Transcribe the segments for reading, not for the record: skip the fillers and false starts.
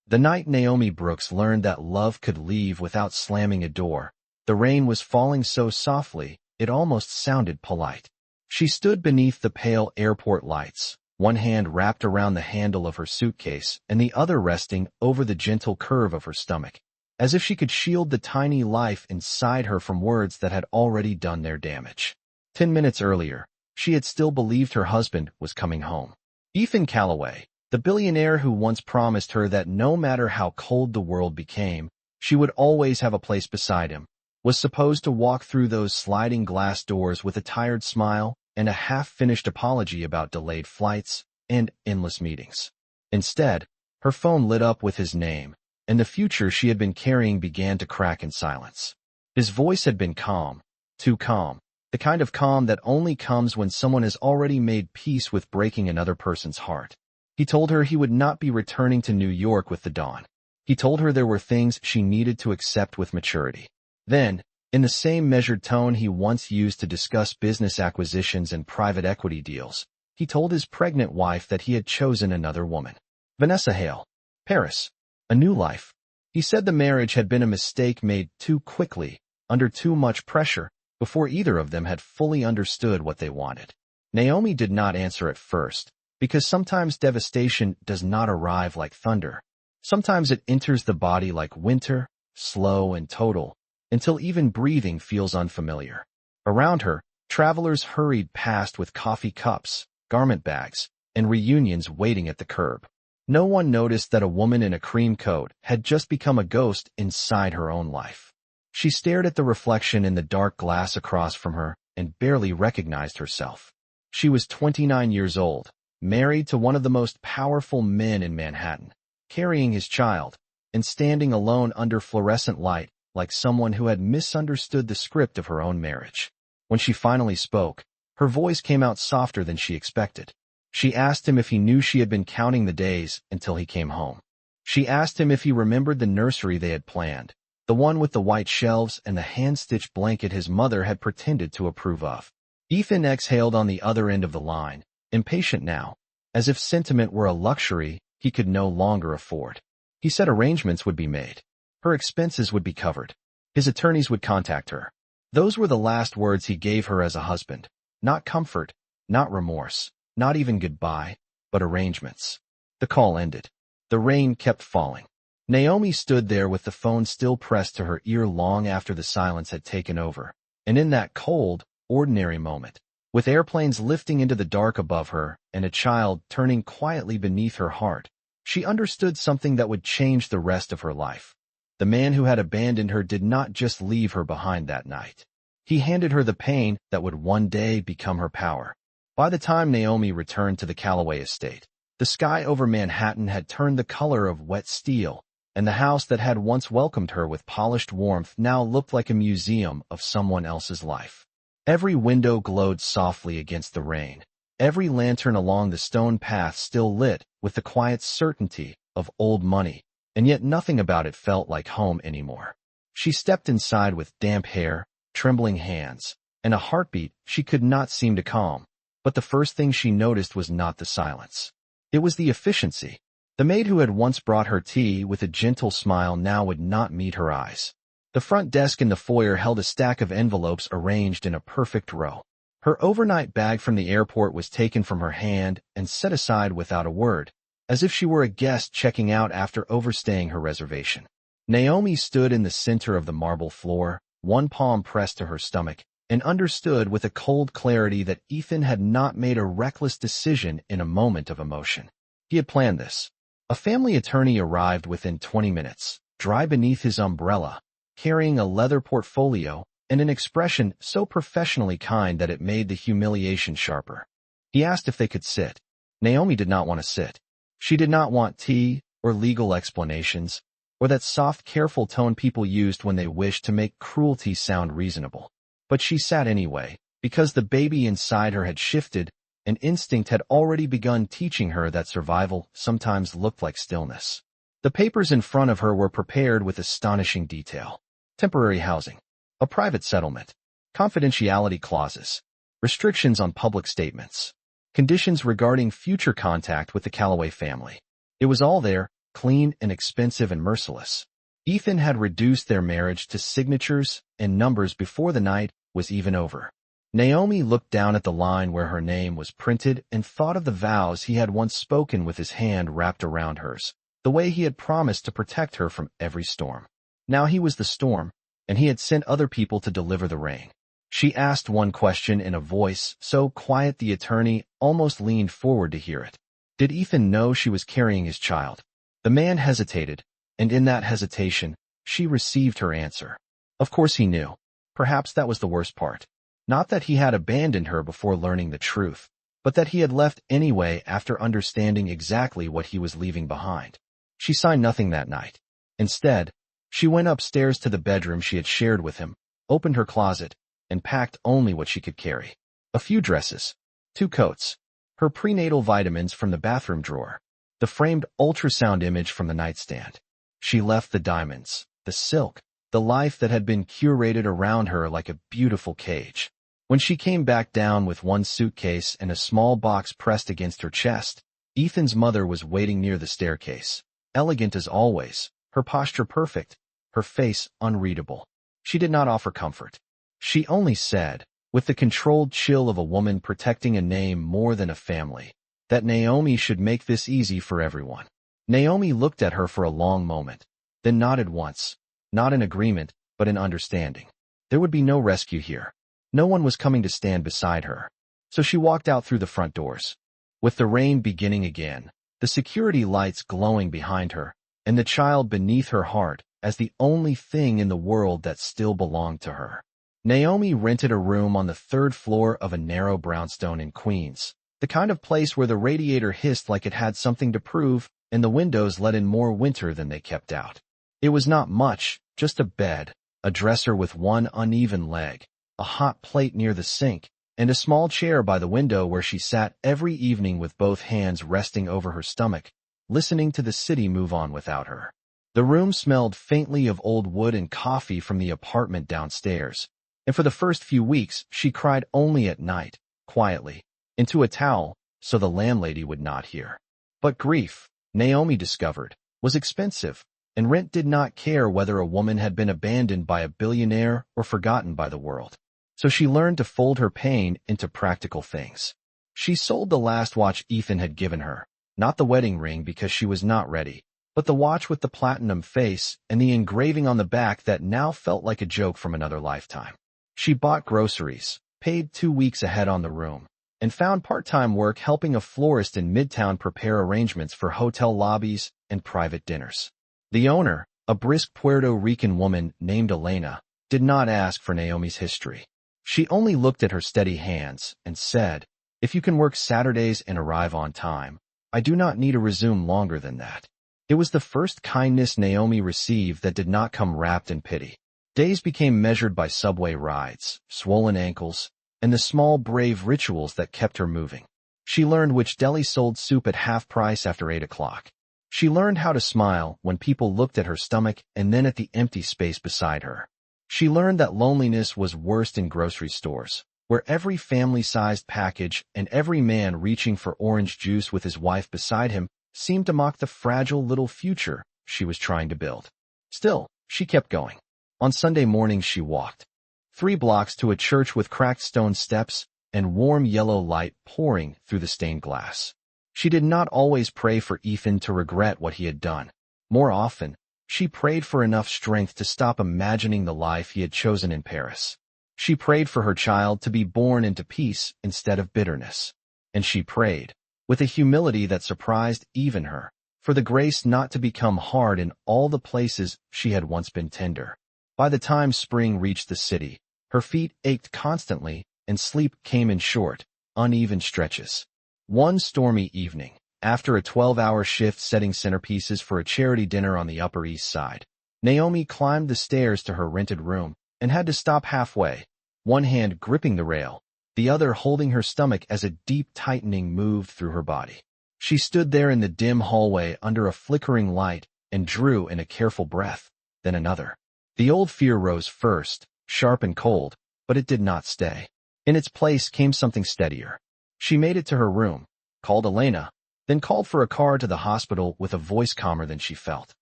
The night Naomi Brooks learned that love could leave without slamming a door, the rain was falling so softly, it almost sounded polite. She stood beneath the pale airport lights, one hand wrapped around the handle of her suitcase and the other resting over the gentle curve of her stomach, as if she could shield the tiny life inside her from words that had already done their damage. 10 minutes earlier, she had still believed her husband was coming home. Ethan Calloway, the billionaire who once promised her that no matter how cold the world became, she would always have a place beside him, was supposed to walk through those sliding glass doors with a tired smile and a half-finished apology about delayed flights and endless meetings. Instead, her phone lit up with his name, and the future she had been carrying began to crack in silence. His voice had been calm, too calm, the kind of calm that only comes when someone has already made peace with breaking another person's heart. He told her he would not be returning to New York with the dawn. He told her there were things she needed to accept with maturity. Then, in the same measured tone he once used to discuss business acquisitions and private equity deals, he told his pregnant wife that he had chosen another woman. Vanessa Hale. Paris. A new life. He said the marriage had been a mistake made too quickly, under too much pressure, before either of them had fully understood what they wanted. Naomi did not answer at first, because sometimes devastation does not arrive like thunder. Sometimes it enters the body like winter, slow and total, until even breathing feels unfamiliar. Around her, travelers hurried past with coffee cups, garment bags, and reunions waiting at the curb. No one noticed that a woman in a cream coat had just become a ghost inside her own life. She stared at the reflection in the dark glass across from her and barely recognized herself. She was 29 years old, married to one of the most powerful men in Manhattan, carrying his child, and standing alone under fluorescent light like someone who had misunderstood the script of her own marriage. When she finally spoke, her voice came out softer than she expected. She asked him if he knew she had been counting the days until he came home. She asked him if he remembered the nursery they had planned, the one with the white shelves and the hand-stitched blanket his mother had pretended to approve of. Ethan exhaled on the other end of the line, impatient now, as if sentiment were a luxury he could no longer afford. He said arrangements would be made. Her expenses would be covered. His attorneys would contact her. Those were the last words he gave her as a husband. Not comfort, not remorse, not even goodbye, but arrangements. The call ended. The rain kept falling. Naomi stood there with the phone still pressed to her ear long after the silence had taken over. And in that cold, ordinary moment, with airplanes lifting into the dark above her and a child turning quietly beneath her heart, she understood something that would change the rest of her life. The man who had abandoned her did not just leave her behind that night. He handed her the pain that would one day become her power. By the time Naomi returned to the Calloway estate, the sky over Manhattan had turned the color of wet steel, and the house that had once welcomed her with polished warmth now looked like a museum of someone else's life. Every window glowed softly against the rain. Every lantern along the stone path still lit with the quiet certainty of old money, and yet nothing about it felt like home anymore. She stepped inside with damp hair, trembling hands, and a heartbeat she could not seem to calm. But the first thing she noticed was not the silence. It was the efficiency. The maid who had once brought her tea with a gentle smile now would not meet her eyes. The front desk in the foyer held a stack of envelopes arranged in a perfect row. Her overnight bag from the airport was taken from her hand and set aside without a word, as if she were a guest checking out after overstaying her reservation. Naomi stood in the center of the marble floor, one palm pressed to her stomach, and understood with a cold clarity that Ethan had not made a reckless decision in a moment of emotion. He had planned this. A family attorney arrived within 20 minutes, dry beneath his umbrella, carrying a leather portfolio and an expression so professionally kind that it made the humiliation sharper. He asked if they could sit. Naomi did not want to sit. She did not want tea or legal explanations, or that soft, careful tone people used when they wished to make cruelty sound reasonable. But she sat anyway, because the baby inside her had shifted, and instinct had already begun teaching her that survival sometimes looked like stillness. The papers in front of her were prepared with astonishing detail. Temporary housing, a private settlement, confidentiality clauses, restrictions on public statements, conditions regarding future contact with the Calloway family. It was all there, clean and expensive and merciless. Ethan had reduced their marriage to signatures and numbers before the night was even over. Naomi looked down at the line where her name was printed and thought of the vows he had once spoken with his hand wrapped around hers, the way he had promised to protect her from every storm. Now he was the storm, and he had sent other people to deliver the rain. She asked one question in a voice so quiet the attorney almost leaned forward to hear it. Did Ethan know she was carrying his child? The man hesitated, and in that hesitation, she received her answer. Of course he knew. Perhaps that was the worst part. Not that he had abandoned her before learning the truth, but that he had left anyway after understanding exactly what he was leaving behind. She signed nothing that night. Instead, she went upstairs to the bedroom she had shared with him, opened her closet, and packed only what she could carry. A few dresses, 2 coats, her prenatal vitamins from the bathroom drawer, the framed ultrasound image from the nightstand. She left the diamonds, the silk, the life that had been curated around her like a beautiful cage. When she came back down with one suitcase and a small box pressed against her chest, Ethan's mother was waiting near the staircase, elegant as always, her posture perfect, her face unreadable. She did not offer comfort. She only said, with the controlled chill of a woman protecting a name more than a family, that Naomi should make this easy for everyone. Naomi looked at her for a long moment, then nodded once, not in agreement, but in understanding. There would be no rescue here. No one was coming to stand beside her. So she walked out through the front doors. With the rain beginning again, the security lights glowing behind her, and the child beneath her heart as the only thing in the world that still belonged to her. Naomi rented a room on the 3rd floor of a narrow brownstone in Queens, the kind of place where the radiator hissed like it had something to prove, and the windows let in more winter than they kept out. It was not much, just a bed, a dresser with one uneven leg, a hot plate near the sink, and a small chair by the window where she sat every evening with both hands resting over her stomach, listening to the city move on without her. The room smelled faintly of old wood and coffee from the apartment downstairs, and for the first few weeks she cried only at night, quietly, into a towel, so the landlady would not hear. But grief, Naomi discovered, was expensive, and rent did not care whether a woman had been abandoned by a billionaire or forgotten by the world. So she learned to fold her pain into practical things. She sold the last watch Ethan had given her, not the wedding ring because she was not ready, but the watch with the platinum face and the engraving on the back that now felt like a joke from another lifetime. She bought groceries, paid 2 weeks ahead on the room, and found part-time work helping a florist in Midtown prepare arrangements for hotel lobbies and private dinners. The owner, a brisk Puerto Rican woman named Elena, did not ask for Naomi's history. She only looked at her steady hands and said, "If you can work Saturdays and arrive on time, I do not need to resume longer than that." It was the first kindness Naomi received that did not come wrapped in pity. Days became measured by subway rides, swollen ankles, and the small brave rituals that kept her moving. She learned which deli sold soup at half price after 8 o'clock. She learned how to smile when people looked at her stomach and then at the empty space beside her. She learned that loneliness was worst in grocery stores, where every family-sized package and every man reaching for orange juice with his wife beside him seemed to mock the fragile little future she was trying to build. Still, she kept going. On Sunday mornings she walked 3 blocks to a church with cracked stone steps and warm yellow light pouring through the stained glass. She did not always pray for Ethan to regret what he had done. More often, she prayed for enough strength to stop imagining the life he had chosen in Paris. She prayed for her child to be born into peace instead of bitterness. And she prayed, with a humility that surprised even her, for the grace not to become hard in all the places she had once been tender. By the time spring reached the city, her feet ached constantly and sleep came in short, uneven stretches. One stormy evening, after a 12-hour shift setting centerpieces for a charity dinner on the Upper East Side, Naomi climbed the stairs to her rented room and had to stop halfway, one hand gripping the rail, the other holding her stomach as a deep tightening moved through her body. She stood there in the dim hallway under a flickering light and drew in a careful breath, then another. The old fear rose first, sharp and cold, but it did not stay. In its place came something steadier. She made it to her room, called Elena, then called for a car to the hospital with a voice calmer than she felt.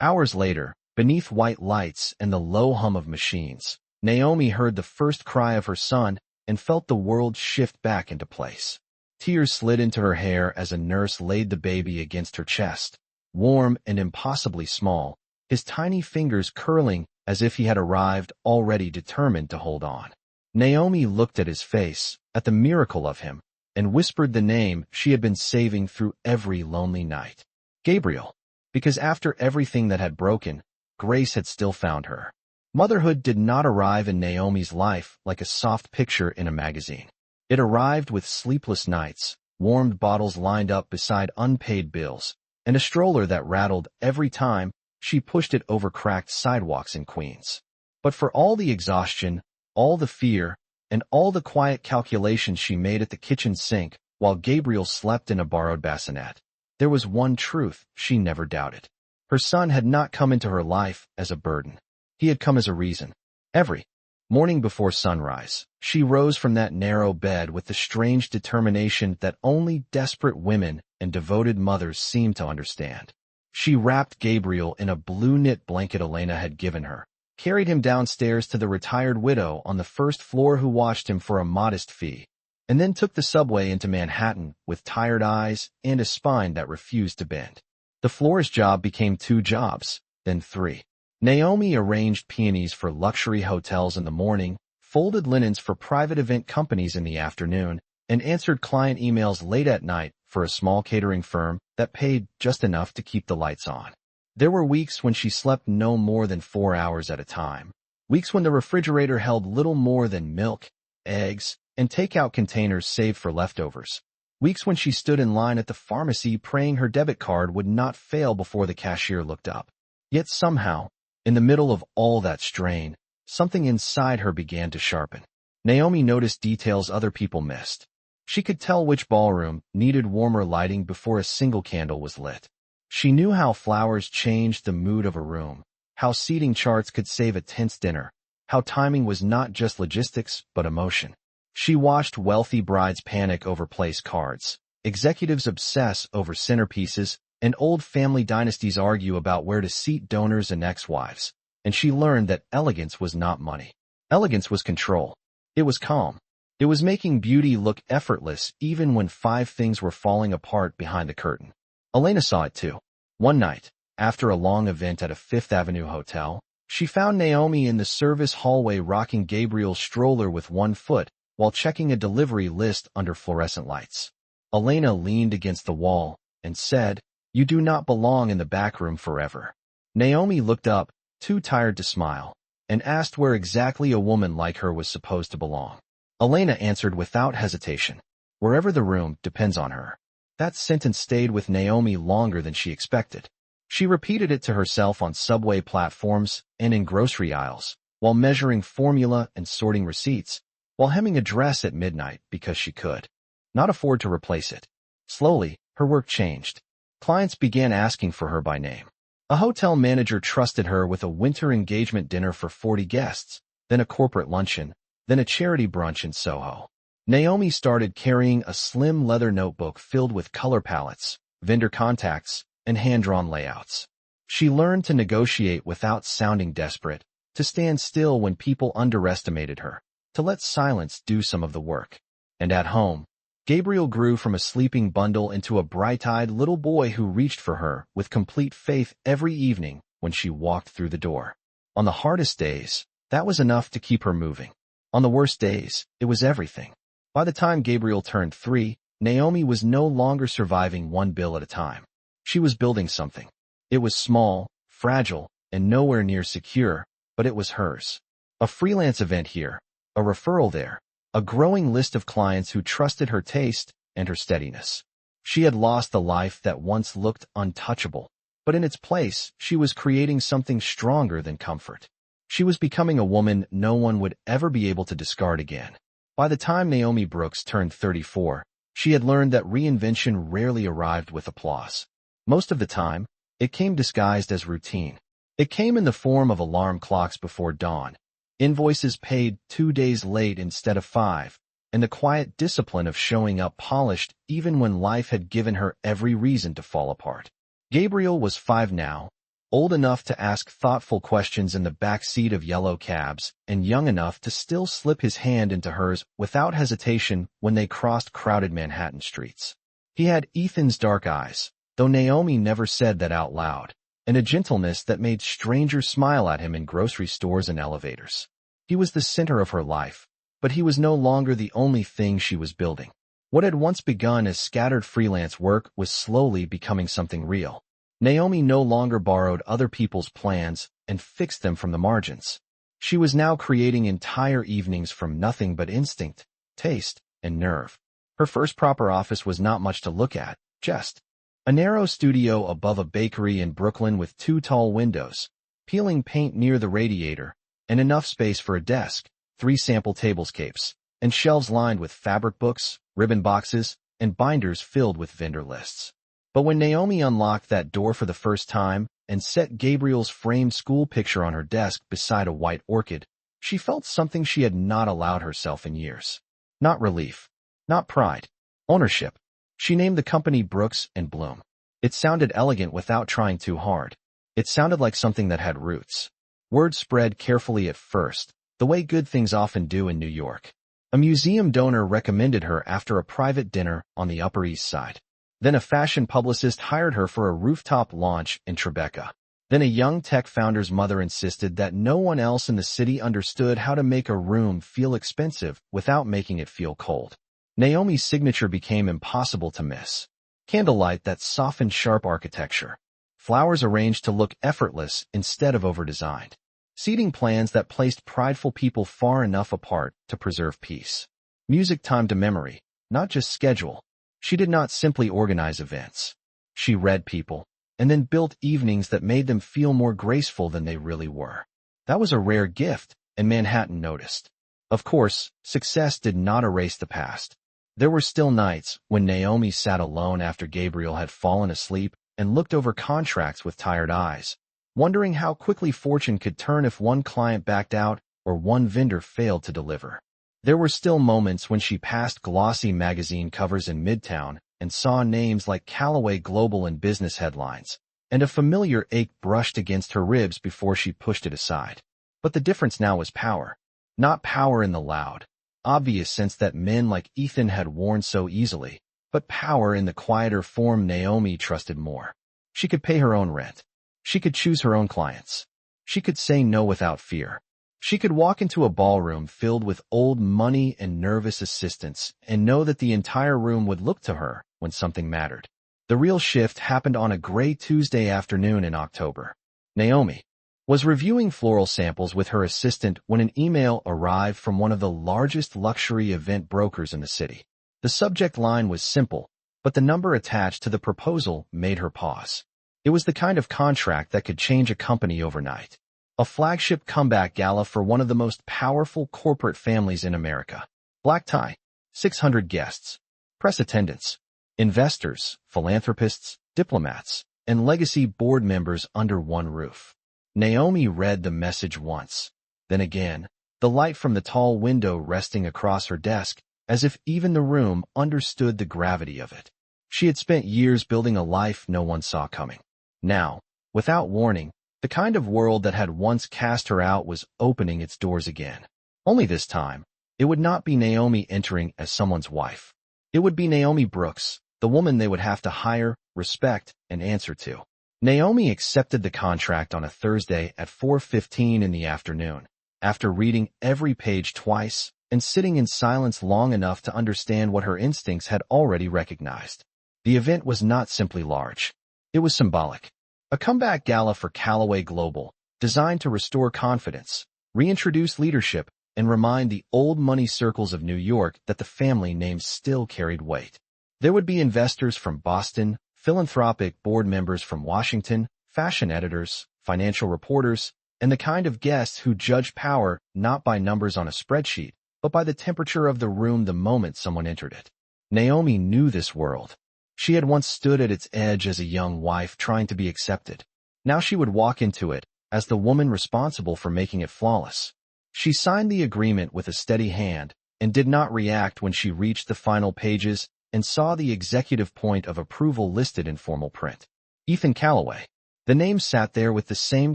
Hours later, beneath white lights and the low hum of machines, Naomi heard the first cry of her son and felt the world shift back into place. Tears slid into her hair as a nurse laid the baby against her chest, warm and impossibly small, his tiny fingers curling as if he had arrived already determined to hold on. Naomi looked at his face, at the miracle of him, and whispered the name she had been saving through every lonely night. Gabriel. Because after everything that had broken, grace had still found her. Motherhood did not arrive in Naomi's life like a soft picture in a magazine. It arrived with sleepless nights, warmed bottles lined up beside unpaid bills, and a stroller that rattled every time she pushed it over cracked sidewalks in Queens. But for all the exhaustion, all the fear, and all the quiet calculations she made at the kitchen sink while Gabriel slept in a borrowed bassinet, there was one truth she never doubted. Her son had not come into her life as a burden. He had come as a reason. Every morning before sunrise, she rose from that narrow bed with the strange determination that only desperate women and devoted mothers seem to understand. She wrapped Gabriel in a blue knit blanket Elena had given her, carried him downstairs to the retired widow on the first floor who watched him for a modest fee, and then took the subway into Manhattan with tired eyes and a spine that refused to bend. The floor's job became 2 jobs, then 3. Naomi arranged peonies for luxury hotels in the morning, folded linens for private event companies in the afternoon, and answered client emails late at night for a small catering firm that paid just enough to keep the lights on. There were weeks when she slept no more than 4 hours at a time, weeks when the refrigerator held little more than milk, eggs, and takeout containers saved for leftovers, weeks when she stood in line at the pharmacy praying her debit card would not fail before the cashier looked up. Yet somehow, in the middle of all that strain, something inside her began to sharpen. Naomi noticed details other people missed. She could tell which ballroom needed warmer lighting before a single candle was lit. She knew how flowers changed the mood of a room, how seating charts could save a tense dinner, how timing was not just logistics but emotion. She watched wealthy brides panic over place cards, executives obsess over centerpieces, and old family dynasties argue about where to seat donors and ex-wives, and she learned that elegance was not money. Elegance was control. It was calm. It was making beauty look effortless even when 5 things were falling apart behind the curtain. Elena saw it too. One night, after a long event at a Fifth Avenue hotel, she found Naomi in the service hallway rocking Gabriel's stroller with one foot while checking a delivery list under fluorescent lights. Elena leaned against the wall and said, "You do not belong in the back room forever." Naomi looked up, too tired to smile, and asked where exactly a woman like her was supposed to belong. Elena answered without hesitation, "Wherever the room depends on her." That sentence stayed with Naomi longer than she expected. She repeated it to herself on subway platforms and in grocery aisles, while measuring formula and sorting receipts, while hemming a dress at midnight because she could not afford to replace it. Slowly, her work changed. Clients began asking for her by name. A hotel manager trusted her with a winter engagement dinner for 40 guests, then a corporate luncheon, then a charity brunch in Soho. Naomi started carrying a slim leather notebook filled with color palettes, vendor contacts, and hand-drawn layouts. She learned to negotiate without sounding desperate, to stand still when people underestimated her, to let silence do some of the work. And at home, Gabriel grew from a sleeping bundle into a bright-eyed little boy who reached for her with complete faith every evening when she walked through the door. On the hardest days, that was enough to keep her moving. On the worst days, it was everything. By the time Gabriel turned 3, Naomi was no longer surviving one bill at a time. She was building something. It was small, fragile, and nowhere near secure, but it was hers. A freelance event here, a referral there, a growing list of clients who trusted her taste and her steadiness. She had lost a life that once looked untouchable, but in its place, she was creating something stronger than comfort. She was becoming a woman no one would ever be able to discard again. By the time Naomi Brooks turned 34, she had learned that reinvention rarely arrived with applause. Most of the time, it came disguised as routine. It came in the form of alarm clocks before dawn, invoices paid 2 days late instead of 5, and the quiet discipline of showing up polished even when life had given her every reason to fall apart. Gabriel was 5 now, old enough to ask thoughtful questions in the back seat of yellow cabs, and young enough to still slip his hand into hers without hesitation when they crossed crowded Manhattan streets. He had Ethan's dark eyes, though Naomi never said that out loud, and a gentleness that made strangers smile at him in grocery stores and elevators. He was the center of her life, but he was no longer the only thing she was building. What had once begun as scattered freelance work was slowly becoming something real. Naomi no longer borrowed other people's plans and fixed them from the margins. She was now creating entire evenings from nothing but instinct, taste, and nerve. Her first proper office was not much to look at, just a narrow studio above a bakery in Brooklyn with 2 tall windows, peeling paint near the radiator, and enough space for a desk, 3 sample tablescapes, and shelves lined with fabric books, ribbon boxes, and binders filled with vendor lists. But when Naomi unlocked that door for the first time and set Gabriel's framed school picture on her desk beside a white orchid, she felt something she had not allowed herself in years. Not relief. Not pride. Ownership. She named the company Brooks and Bloom. It sounded elegant without trying too hard. It sounded like something that had roots. Word spread carefully at first, the way good things often do in New York. A museum donor recommended her after a private dinner on the Upper East Side. Then a fashion publicist hired her for a rooftop launch in Tribeca. Then a young tech founder's mother insisted that no one else in the city understood how to make a room feel expensive without making it feel cold. Naomi's signature became impossible to miss. Candlelight that softened sharp architecture. Flowers arranged to look effortless instead of over-designed. Seating plans that placed prideful people far enough apart to preserve peace. Music timed to memory, not just schedule. She did not simply organize events. She read people, and then built evenings that made them feel more graceful than they really were. That was a rare gift, and Manhattan noticed. Of course, success did not erase the past. There were still nights when Naomi sat alone after Gabriel had fallen asleep and looked over contracts with tired eyes, wondering how quickly fortune could turn if one client backed out or one vendor failed to deliver. There were still moments when she passed glossy magazine covers in Midtown and saw names like Callaway Global in business headlines, and a familiar ache brushed against her ribs before she pushed it aside. But the difference now was power. Not power in the loud, obvious sense that men like Ethan had worn so easily, but power in the quieter form Naomi trusted more. She could pay her own rent. She could choose her own clients. She could say no without fear. She could walk into a ballroom filled with old money and nervous assistants and know that the entire room would look to her when something mattered. The real shift happened on a gray Tuesday afternoon in October. Naomi was reviewing floral samples with her assistant when an email arrived from one of the largest luxury event brokers in the city. The subject line was simple, but the number attached to the proposal made her pause. It was the kind of contract that could change a company overnight. A flagship comeback gala for one of the most powerful corporate families in America. Black tie, 600 guests, press attendance, investors, philanthropists, diplomats, and legacy board members under one roof. Naomi read the message once, then again, the light from the tall window resting across her desk, as if even the room understood the gravity of it. She had spent years building a life no one saw coming. Now, without warning, the kind of world that had once cast her out was opening its doors again. Only this time, it would not be Naomi entering as someone's wife. It would be Naomi Brooks, the woman they would have to hire, respect, and answer to. Naomi accepted the contract on a Thursday at 4:15 in the afternoon, after reading every page twice and sitting in silence long enough to understand what her instincts had already recognized. The event was not simply large. It was symbolic. A comeback gala for Callaway Global, designed to restore confidence, reintroduce leadership, and remind the old money circles of New York that the family name still carried weight. There would be investors from Boston, philanthropic board members from Washington, fashion editors, financial reporters, and the kind of guests who judge power not by numbers on a spreadsheet, but by the temperature of the room the moment someone entered it. Naomi knew this world. She had once stood at its edge as a young wife trying to be accepted. Now she would walk into it as the woman responsible for making it flawless. She signed the agreement with a steady hand, and did not react when she reached the final pages and saw the executive point of approval listed in formal print. Ethan Callaway. The name sat there with the same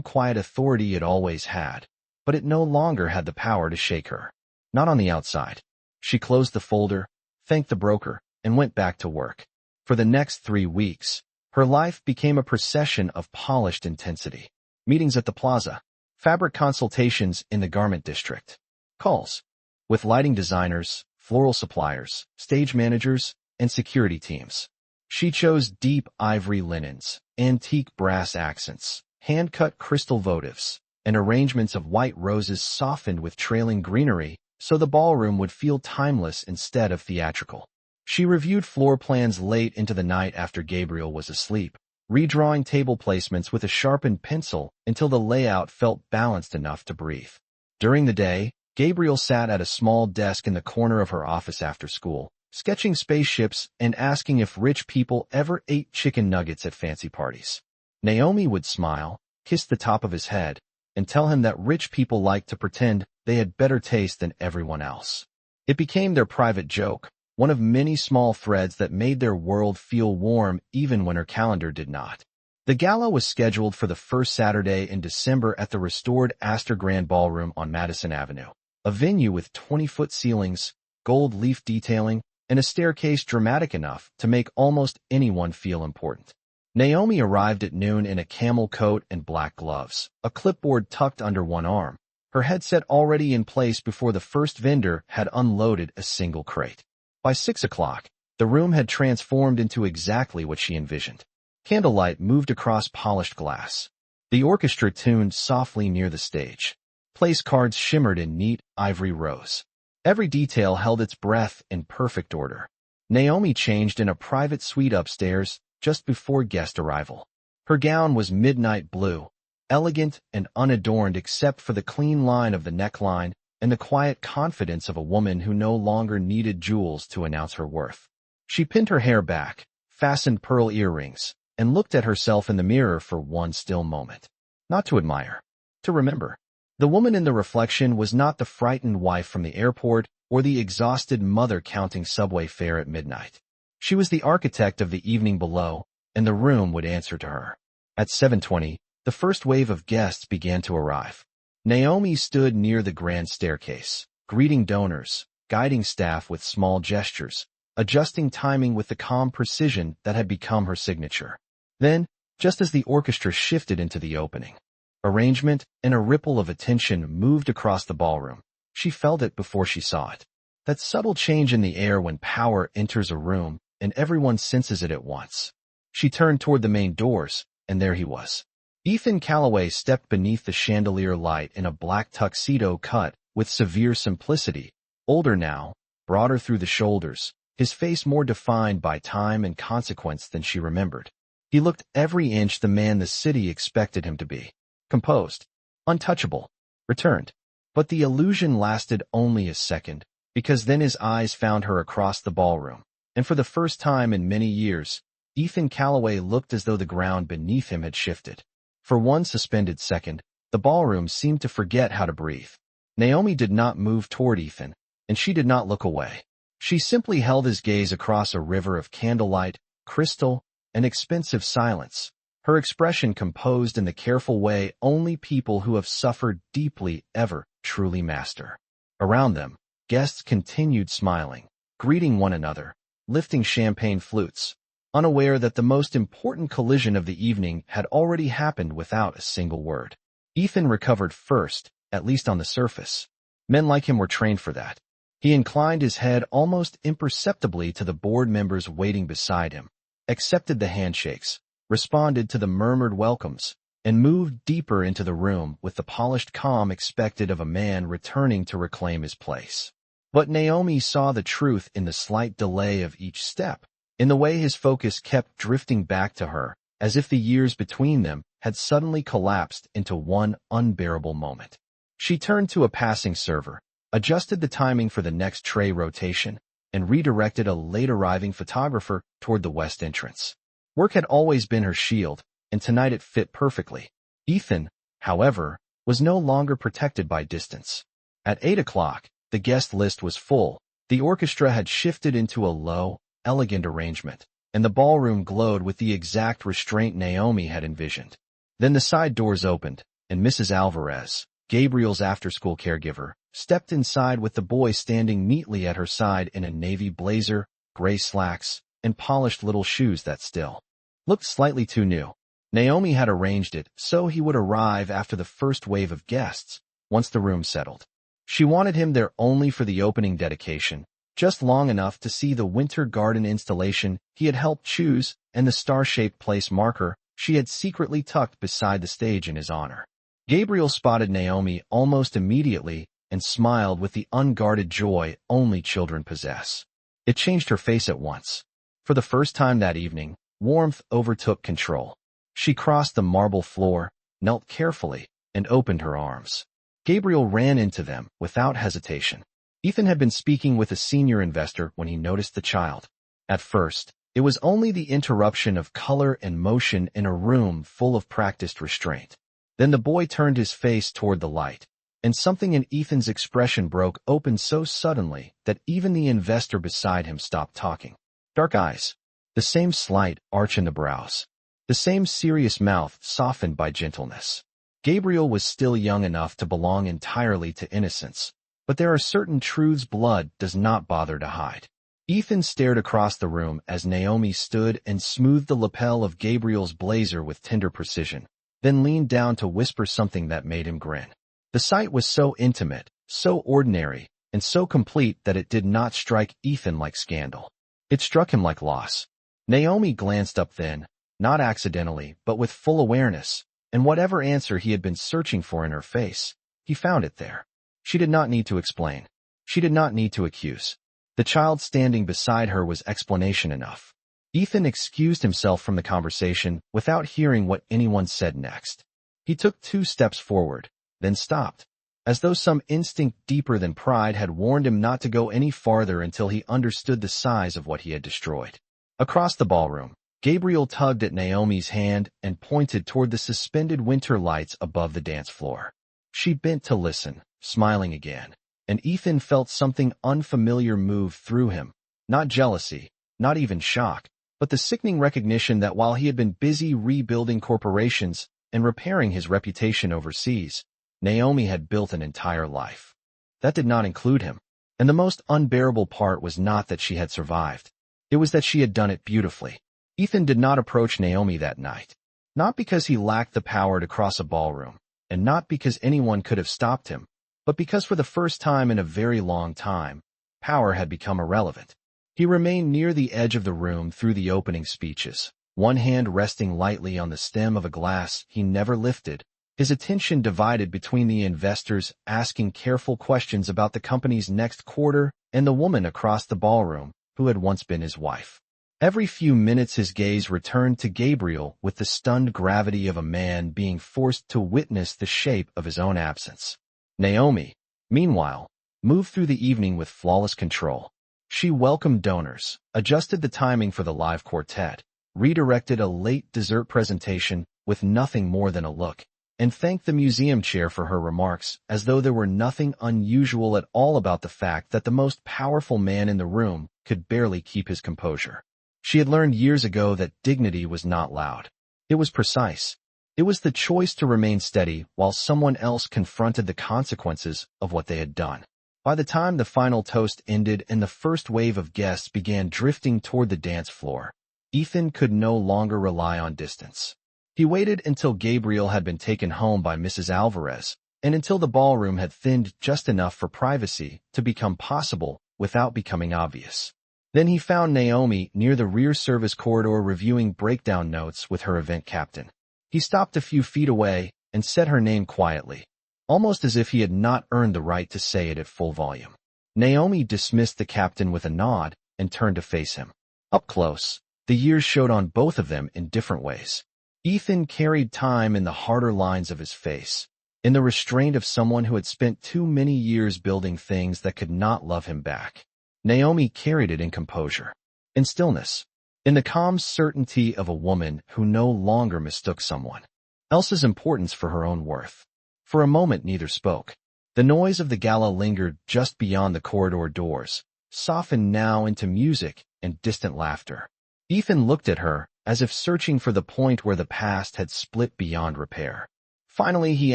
quiet authority it always had, but it no longer had the power to shake her. Not on the outside. She closed the folder, thanked the broker, and went back to work. For the next 3 weeks, her life became a procession of polished intensity. Meetings at the plaza, fabric consultations in the garment district, calls with lighting designers, floral suppliers, stage managers, and security teams. She chose deep ivory linens, antique brass accents, hand-cut crystal votives, and arrangements of white roses softened with trailing greenery so the ballroom would feel timeless instead of theatrical. She reviewed floor plans late into the night after Gabriel was asleep, redrawing table placements with a sharpened pencil until the layout felt balanced enough to breathe. During the day, Gabriel sat at a small desk in the corner of her office after school, sketching spaceships and asking if rich people ever ate chicken nuggets at fancy parties. Naomi would smile, kiss the top of his head, and tell him that rich people like to pretend they had better taste than everyone else. It became their private joke, one of many small threads that made their world feel warm even when her calendar did not. The gala was scheduled for the first Saturday in December at the restored Astor Grand Ballroom on Madison Avenue, a venue with 20-foot ceilings, gold leaf detailing, and a staircase dramatic enough to make almost anyone feel important. Naomi arrived at noon in a camel coat and black gloves, a clipboard tucked under one arm, her headset already in place before the first vendor had unloaded a single crate. By 6 o'clock, the room had transformed into exactly what she envisioned. Candlelight moved across polished glass. The orchestra tuned softly near the stage. Place cards shimmered in neat ivory rows. Every detail held its breath in perfect order. Naomi changed in a private suite upstairs just before guest arrival. Her gown was midnight blue, elegant and unadorned except for the clean line of the neckline and the quiet confidence of a woman who no longer needed jewels to announce her worth. She pinned her hair back, fastened pearl earrings, and looked at herself in the mirror for one still moment. Not to admire, to remember. The woman in the reflection was not the frightened wife from the airport or the exhausted mother counting subway fare at midnight. She was the architect of the evening below, and the room would answer to her. At 7:20, the first wave of guests began to arrive. Naomi stood near the grand staircase, greeting donors, guiding staff with small gestures, adjusting timing with the calm precision that had become her signature. Then, just as the orchestra shifted into the opening, arrangement and a ripple of attention moved across the ballroom. She felt it before she saw it. That subtle change in the air when power enters a room and everyone senses it at once. She turned toward the main doors, and there he was. Ethan Callaway stepped beneath the chandelier light in a black tuxedo cut with severe simplicity, older now, broader through the shoulders, his face more defined by time and consequence than she remembered. He looked every inch the man the city expected him to be. Composed, untouchable, returned. But the illusion lasted only a second, because then his eyes found her across the ballroom, and for the first time in many years, Ethan Callaway looked as though the ground beneath him had shifted. For one suspended second, the ballroom seemed to forget how to breathe. Naomi did not move toward Ethan, and she did not look away. She simply held his gaze across a river of candlelight, crystal, and expensive silence, her expression composed in the careful way only people who have suffered deeply ever truly master. Around them, guests continued smiling, greeting one another, lifting champagne flutes, unaware that the most important collision of the evening had already happened without a single word. Ethan recovered first, at least on the surface. Men like him were trained for that. He inclined his head almost imperceptibly to the board members waiting beside him, accepted the handshakes, responded to the murmured welcomes, and moved deeper into the room with the polished calm expected of a man returning to reclaim his place. But Naomi saw the truth in the slight delay of each step, in the way his focus kept drifting back to her, as if the years between them had suddenly collapsed into one unbearable moment. She turned to a passing server, adjusted the timing for the next tray rotation, and redirected a late-arriving photographer toward the west entrance. Work had always been her shield, and tonight it fit perfectly. Ethan, however, was no longer protected by distance. At 8 o'clock, The guest list was full. The orchestra had shifted into a low, elegant arrangement, and the ballroom glowed with the exact restraint Naomi had envisioned. Then the side doors opened, and Mrs. Alvarez, Gabriel's after-school caregiver, stepped inside with the boy standing neatly at her side in a navy blazer, gray slacks, and polished little shoes that still looked slightly too new. Naomi had arranged it so he would arrive after the first wave of guests, once the room settled. She wanted him there only for the opening dedication, just long enough to see the winter garden installation he had helped choose and the star-shaped place marker she had secretly tucked beside the stage in his honor. Gabriel spotted Naomi almost immediately and smiled with the unguarded joy only children possess. It changed her face at once. For the first time that evening, warmth overtook control. She crossed the marble floor, knelt carefully, and opened her arms. Gabriel ran into them without hesitation. Ethan had been speaking with a senior investor when he noticed the child. At first, it was only the interruption of color and motion in a room full of practiced restraint. Then the boy turned his face toward the light, and something in Ethan's expression broke open so suddenly that even the investor beside him stopped talking. Dark eyes, the same slight arch in the brows, the same serious mouth softened by gentleness. Gabriel was still young enough to belong entirely to innocence, but there are certain truths blood does not bother to hide. Ethan stared across the room as Naomi stood and smoothed the lapel of Gabriel's blazer with tender precision, then leaned down to whisper something that made him grin. The sight was so intimate, so ordinary, and so complete that it did not strike Ethan like scandal. It struck him like loss. Naomi glanced up then, not accidentally, but with full awareness, and whatever answer he had been searching for in her face, he found it there. She did not need to explain. She did not need to accuse. The child standing beside her was explanation enough. Ethan excused himself from the conversation without hearing what anyone said next. He took 2 steps forward, then stopped, as though some instinct deeper than pride had warned him not to go any farther until he understood the size of what he had destroyed. Across the ballroom, Gabriel tugged at Naomi's hand and pointed toward the suspended winter lights above the dance floor. She bent to listen, smiling again, and Ethan felt something unfamiliar move through him, not jealousy, not even shock, but the sickening recognition that while he had been busy rebuilding corporations and repairing his reputation overseas, Naomi had built an entire life. That did not include him, and the most unbearable part was not that she had survived. It was that she had done it beautifully. Ethan did not approach Naomi that night, not because he lacked the power to cross a ballroom, and not because anyone could have stopped him, but because for the first time in a very long time, power had become irrelevant. He remained near the edge of the room through the opening speeches, one hand resting lightly on the stem of a glass he never lifted, his attention divided between the investors asking careful questions about the company's next quarter and the woman across the ballroom who had once been his wife. Every few minutes his gaze returned to Gabriel with the stunned gravity of a man being forced to witness the shape of his own absence. Naomi, meanwhile, moved through the evening with flawless control. She welcomed donors, adjusted the timing for the live quartet, redirected a late dessert presentation with nothing more than a look, and thanked the museum chair for her remarks as though there were nothing unusual at all about the fact that the most powerful man in the room could barely keep his composure. She had learned years ago that dignity was not loud. It was precise. It was the choice to remain steady while someone else confronted the consequences of what they had done. By the time the final toast ended and the first wave of guests began drifting toward the dance floor, Ethan could no longer rely on distance. He waited until Gabriel had been taken home by Mrs. Alvarez, and until the ballroom had thinned just enough for privacy to become possible without becoming obvious. Then he found Naomi near the rear service corridor reviewing breakdown notes with her event captain. He stopped a few feet away and said her name quietly, almost as if he had not earned the right to say it at full volume. Naomi dismissed the captain with a nod and turned to face him. Up close, the years showed on both of them in different ways. Ethan carried time in the harder lines of his face, in the restraint of someone who had spent too many years building things that could not love him back. Naomi carried it in composure, in stillness, in the calm certainty of a woman who no longer mistook someone else's importance for her own worth. For a moment neither spoke. The noise of the gala lingered just beyond the corridor doors, softened now into music and distant laughter. Ethan looked at her, as if searching for the point where the past had split beyond repair. Finally, he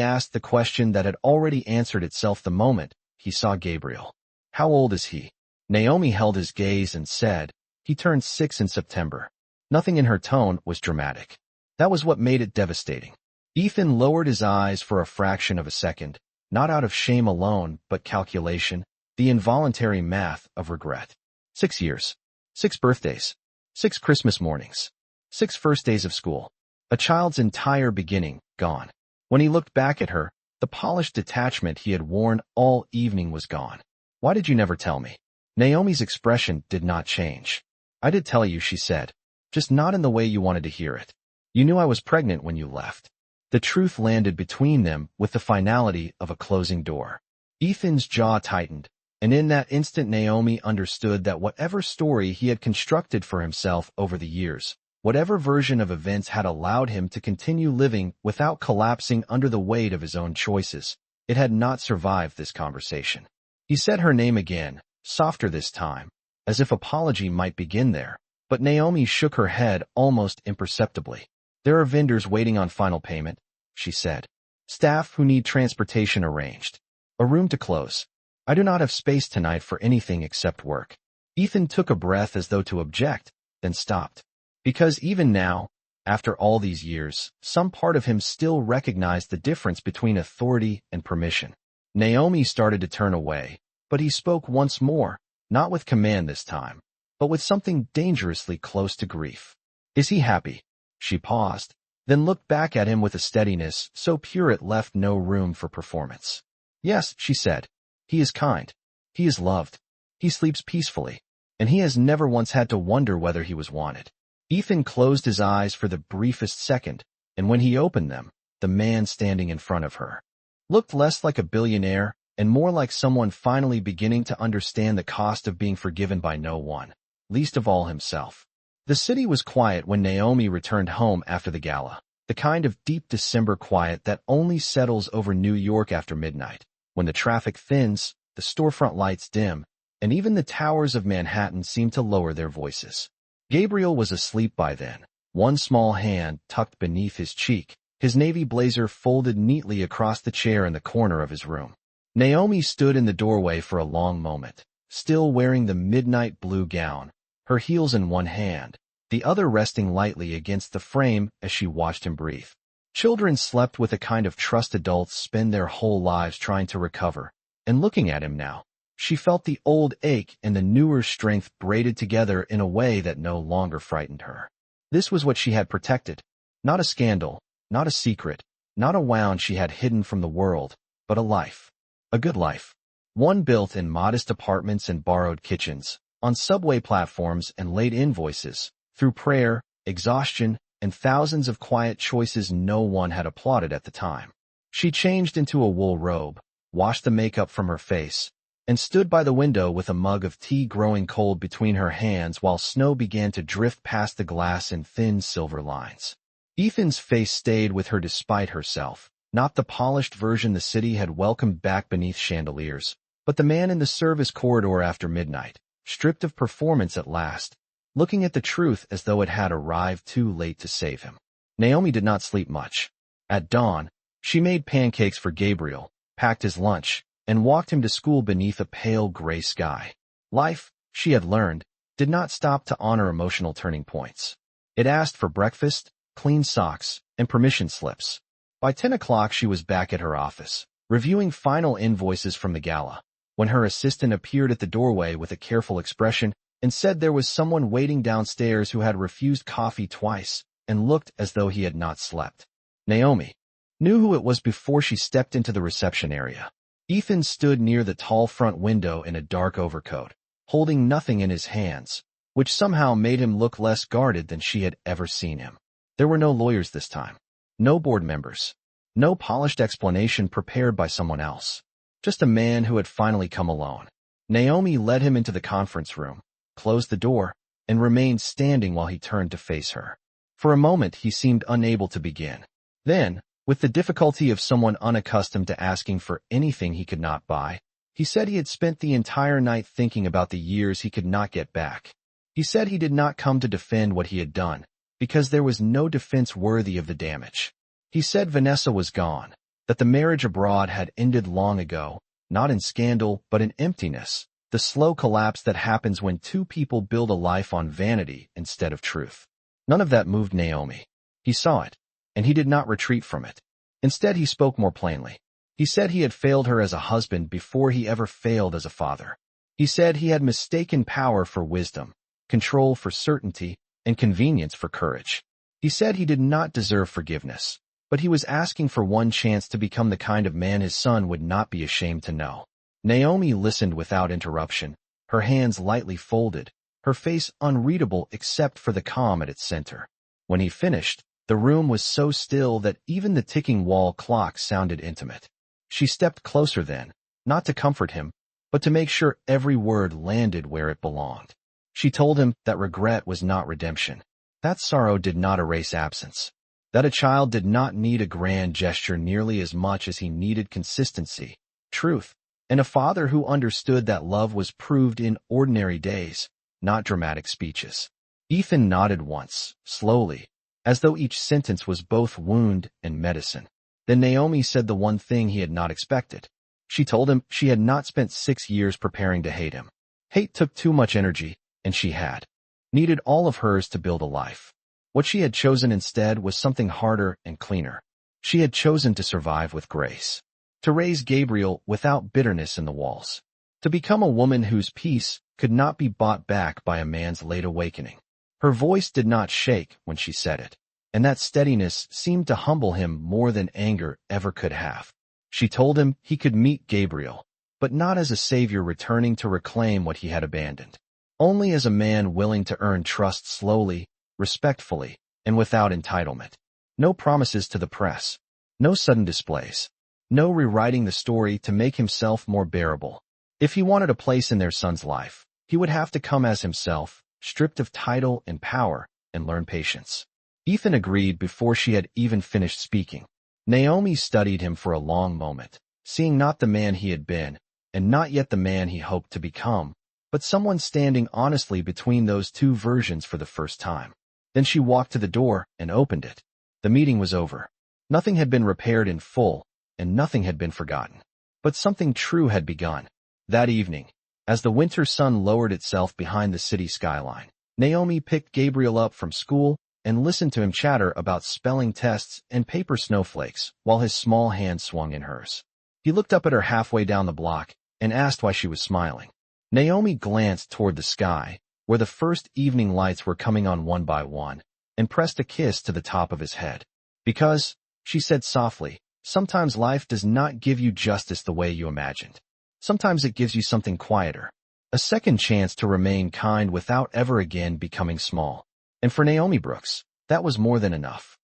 asked the question that had already answered itself the moment he saw Gabriel. "How old is he?" Naomi held his gaze and said, "He turned 6 in September." Nothing in her tone was dramatic. That was what made it devastating. Ethan lowered his eyes for a fraction of a second, not out of shame alone, but calculation, the involuntary math of regret. 6 years. 6 birthdays. 6 Christmas mornings. 6 first days of school. A child's entire beginning, gone. When he looked back at her, the polished detachment he had worn all evening was gone. "Why did you never tell me?" Naomi's expression did not change. "I did tell you," she said, "just not in the way you wanted to hear it. You knew I was pregnant when you left." The truth landed between them with the finality of a closing door. Ethan's jaw tightened, and in that instant Naomi understood that whatever story he had constructed for himself over the years, whatever version of events had allowed him to continue living without collapsing under the weight of his own choices, it had not survived this conversation. He said her name again, softer this time, as if apology might begin there, but Naomi shook her head almost imperceptibly. "There are vendors waiting on final payment," she said. "Staff who need transportation arranged. A room to close. I do not have space tonight for anything except work." Ethan took a breath as though to object, then stopped. Because even now, after all these years, some part of him still recognized the difference between authority and permission. Naomi started to turn away, but he spoke once more, not with command this time, but with something dangerously close to grief. "Is he happy?" She paused, then looked back at him with a steadiness so pure it left no room for performance. "Yes," she said. "He is kind. He is loved. He sleeps peacefully, and he has never once had to wonder whether he was wanted." Ethan closed his eyes for the briefest second, and when he opened them, the man standing in front of her looked less like a billionaire and more like someone finally beginning to understand the cost of being forgiven by no one, least of all himself. The city was quiet when Naomi returned home after the gala, the kind of deep December quiet that only settles over New York after midnight, when the traffic thins, the storefront lights dim, and even the towers of Manhattan seem to lower their voices. Gabriel was asleep by then, one small hand tucked beneath his cheek, his navy blazer folded neatly across the chair in the corner of his room. Naomi stood in the doorway for a long moment, still wearing the midnight blue gown, her heels in one hand, the other resting lightly against the frame as she watched him breathe. Children slept with a kind of trust adults spend their whole lives trying to recover, and looking at him now, she felt the old ache and the newer strength braided together in a way that no longer frightened her. This was what she had protected. Not a scandal, not a secret, not a wound she had hidden from the world, but a life. A good life. One built in modest apartments and borrowed kitchens, on subway platforms and late invoices, through prayer, exhaustion, and thousands of quiet choices no one had applauded at the time. She changed into a wool robe, washed the makeup from her face, and stood by the window with a mug of tea growing cold between her hands while snow began to drift past the glass in thin silver lines. Ethan's face stayed with her despite herself, not the polished version the city had welcomed back beneath chandeliers, but the man in the service corridor after midnight, stripped of performance at last, looking at the truth as though it had arrived too late to save him. Naomi did not sleep much. At dawn, she made pancakes for Gabriel, packed his lunch, and walked him to school beneath a pale gray sky. Life, she had learned, did not stop to honor emotional turning points. It asked for breakfast, clean socks, and permission slips. By 10 o'clock she was back at her office, reviewing final invoices from the gala, when her assistant appeared at the doorway with a careful expression and said there was someone waiting downstairs who had refused coffee twice and looked as though he had not slept. Naomi knew who it was before she stepped into the reception area. Ethan stood near the tall front window in a dark overcoat, holding nothing in his hands, which somehow made him look less guarded than she had ever seen him. There were no lawyers this time, no board members, no polished explanation prepared by someone else, just a man who had finally come alone. Naomi led him into the conference room, closed the door, and remained standing while he turned to face her. For a moment he seemed unable to begin. Then, With the difficulty of someone unaccustomed to asking for anything he could not buy, he said he had spent the entire night thinking about the years he could not get back. He said he did not come to defend what he had done, because there was no defense worthy of the damage. He said Vanessa was gone, that the marriage abroad had ended long ago, not in scandal but in emptiness, the slow collapse that happens when two people build a life on vanity instead of truth. None of that moved Naomi. He saw it, and he did not retreat from it. Instead, he spoke more plainly. He said he had failed her as a husband before he ever failed as a father. He said he had mistaken power for wisdom, control for certainty, and convenience for courage. He said he did not deserve forgiveness, but he was asking for one chance to become the kind of man his son would not be ashamed to know. Naomi listened without interruption, her hands lightly folded, her face unreadable except for the calm at its center. When he finished, the room was so still that even the ticking wall clock sounded intimate. She stepped closer then, not to comfort him, but to make sure every word landed where it belonged. She told him that regret was not redemption, that sorrow did not erase absence, that a child did not need a grand gesture nearly as much as he needed consistency, truth, and a father who understood that love was proved in ordinary days, not dramatic speeches. Ethan nodded once, slowly, as though each sentence was both wound and medicine. Then Naomi said the one thing he had not expected. She told him she had not spent 6 years preparing to hate him. Hate took too much energy, and she had needed all of hers to build a life. What she had chosen instead was something harder and cleaner. She had chosen to survive with grace, to raise Gabriel without bitterness in the walls, to become a woman whose peace could not be bought back by a man's late awakening. Her voice did not shake when she said it, and that steadiness seemed to humble him more than anger ever could have. She told him he could meet Gabriel, but not as a savior returning to reclaim what he had abandoned, only as a man willing to earn trust slowly, respectfully, and without entitlement. No promises to the press, no sudden displays, no rewriting the story to make himself more bearable. If he wanted a place in their son's life, he would have to come as himself, stripped of title and power, and learn patience. Ethan agreed before she had even finished speaking. Naomi studied him for a long moment, seeing not the man he had been, and not yet the man he hoped to become, but someone standing honestly between those two versions for the first time. Then she walked to the door and opened it. The meeting was over. Nothing had been repaired in full, and nothing had been forgotten. But something true had begun. That evening, as the winter sun lowered itself behind the city skyline, Naomi picked Gabriel up from school and listened to him chatter about spelling tests and paper snowflakes while his small hand swung in hers. He looked up at her halfway down the block and asked why she was smiling. Naomi glanced toward the sky, where the first evening lights were coming on one by one, and pressed a kiss to the top of his head. Because, she said softly, sometimes life does not give you justice the way you imagined. Sometimes it gives you something quieter, a second chance to remain kind without ever again becoming small. And for Naomi Brooks, that was more than enough.